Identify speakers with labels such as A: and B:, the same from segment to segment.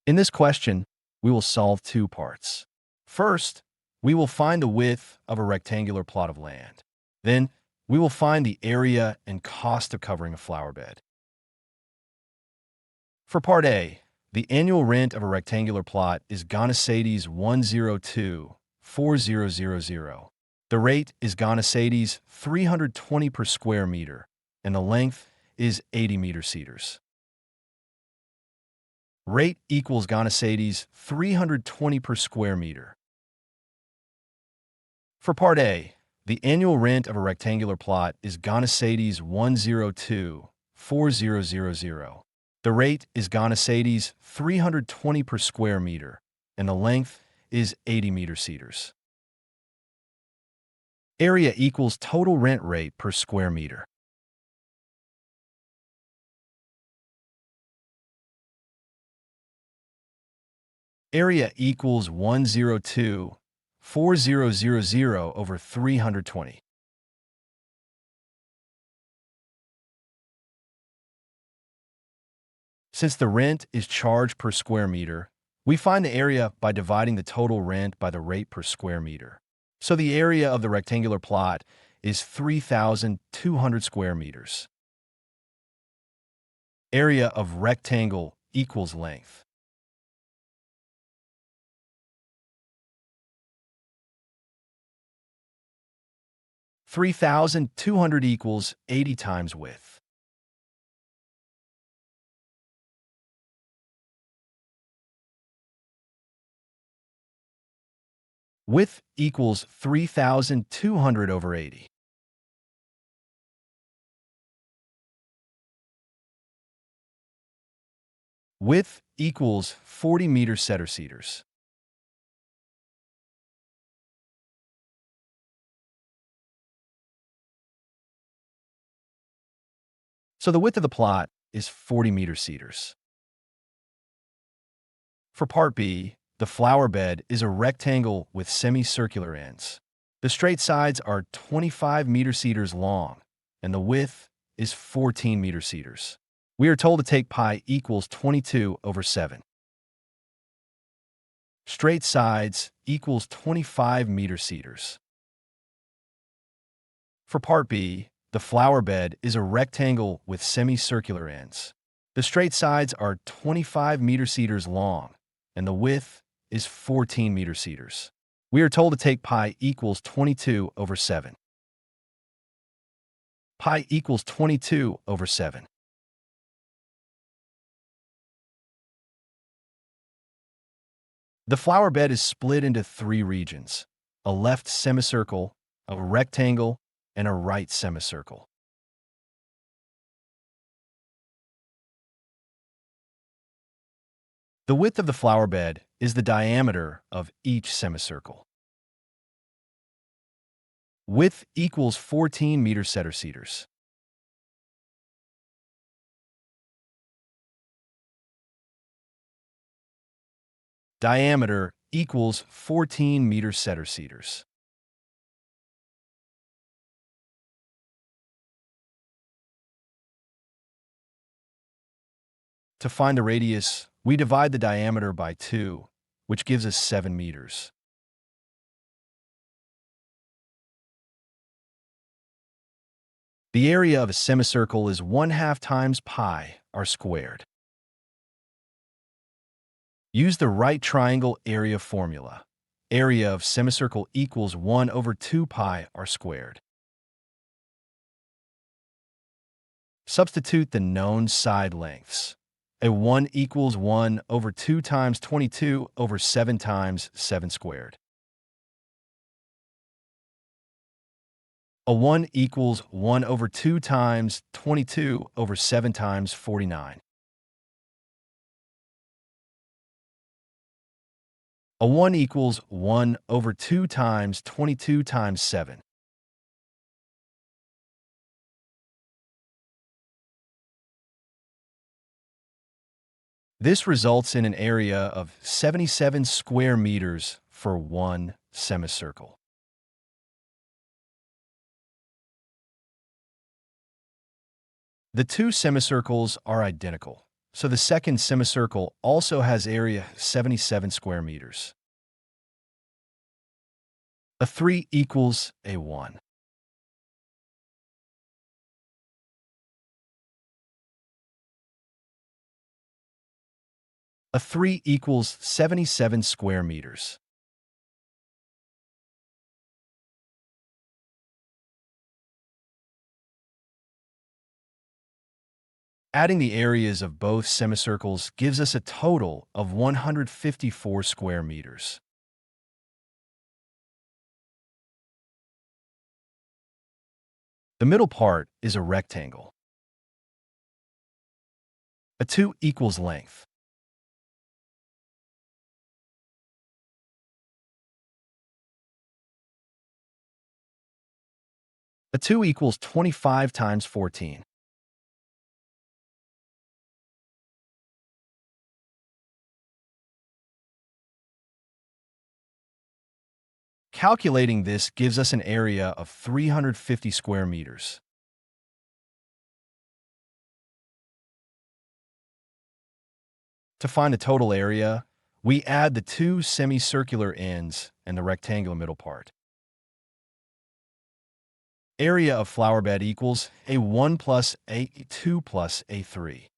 A: In this question, we will solve two parts. First, we will find the width of a rectangular plot of land. Then, we will find the area and cost of covering a flower bed. For Part A, the annual rent of a rectangular plot is Ghana 102,4000. The rate is Ghana 320 per square meter, and the length is 80 meter-cedars. Rate equals Ghana 320 per square meter. For Part A, the annual rent of a rectangular plot is Ghana 102,4000. The rate is Ghana 320 per square meter, and the length is 80 meter-cedars. Area equals total rent rate per square meter. Area equals 102,4000 over 320. Since the rent is charged per square meter, we find the area by dividing the total rent by the rate per square meter. So the area of the rectangular plot is 3,200 square meters. Area of rectangle equals length. $3,200 equals 80 times width. Width equals 3,200 over 80. Width equals 40 meter-cedars. So the width of the plot is 40 meter-cedars. For Part B, the flower bed is a rectangle with semicircular ends. The straight sides are 25 meter-cedars long, and the width is 14 meter-cedars. We are told to take pi equals 22 over 7. Straight sides equals 25 meter-cedars. For Part B, the flower bed is a rectangle with semicircular ends. The straight sides are 25 meter-cedars long, and the width is 14 meter-cedars. We are told to take pi equals 22 over 7. Pi equals 22 over 7. The flower bed is split into three regions: a left semicircle, a rectangle, and a right semicircle. The width of the flower bed is the diameter of each semicircle. Width equals 14 meter-cedars. Diameter equals 14 meter-cedars. To find the radius, we divide the diameter by 2, which gives us 7 meters. The area of a semicircle is 1/2 times pi r squared. Use the right triangle area formula. Area of semicircle equals 1 over 2 pi r squared. Substitute the known side lengths. A 1 equals 1 over 2 times 22 over 7 times 7 squared. A 1 equals 1 over 2 times 22 over 7 times 49. A 1 equals 1 over 2 times 22 times 7. This results in an area of 77 square meters for one semicircle. The two semicircles are identical, So the second semicircle also has area 77 square meters. A 3 equals a 1. A 3 equals 77 square meters. Adding the areas of both semicircles gives us a total of 154 square meters. The middle part is a rectangle. A 2 equals length. A 2 equals 25 times 14. Calculating this gives us an area of 350 square meters. To find the total area, we add the two semicircular ends and the rectangular middle part. Area of flower bed equals A1 plus A2 plus A3.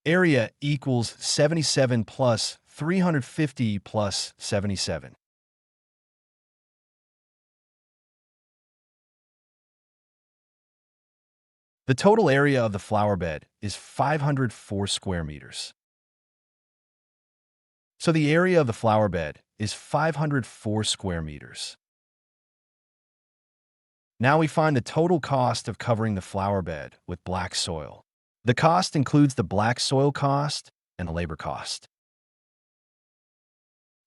A: Area equals 77 plus 350 plus 77. The total area of the flower bed is 504 square meters. So the area of the flower bed is 504 square meters. Now we find the total cost of covering the flower bed with black soil. The cost includes the black soil cost and the labor cost.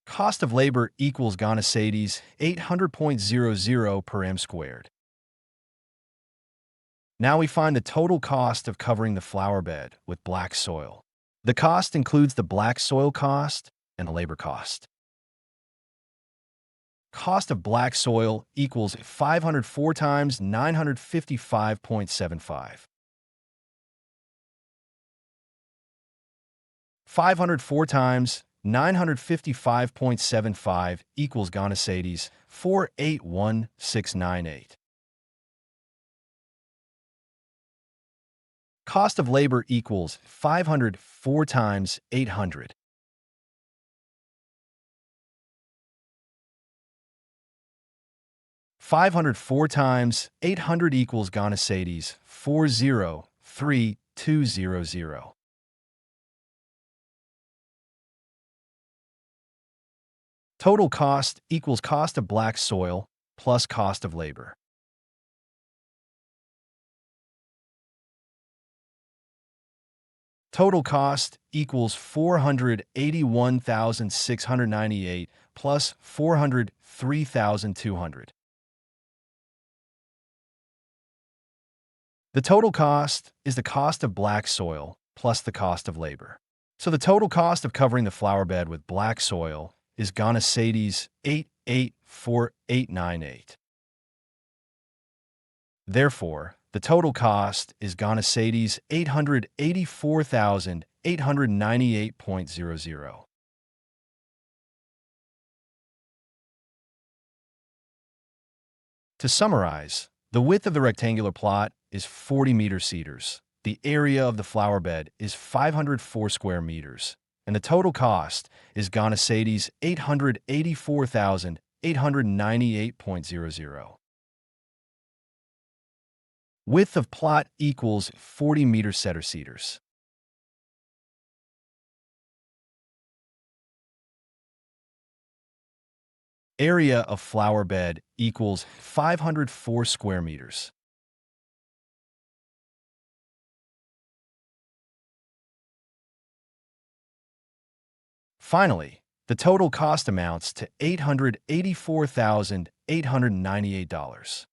A: Cost of labor equals Gonasades 800.00 per m squared. Now we find the total cost of covering the flower bed with black soil. The cost includes the black soil cost and the labor cost. Cost of black soil equals 504 times 955.75. 504 times 955.75 equals Gonasades 481,698. Cost of labor equals 504 times 800. 504 times 800 equals Gonasades 403,200. Total cost equals cost of black soil plus cost of labor. Total cost equals 481,698 plus 403,200. The total cost is the cost of black soil plus the cost of labor. So the total cost of covering the flower bed with black soil is Gonasades 884,898. Therefore, the total cost is Gonasades 884,898.00. To summarize, the width of the rectangular plot is 40 meter cedars. The area of the flower bed is 504 square meters. And the total cost is Gonasades 884,898.00. Width of plot equals 40 meter cedars. Area of flower bed equals 504 square meters. Finally, the total cost amounts to $884,898.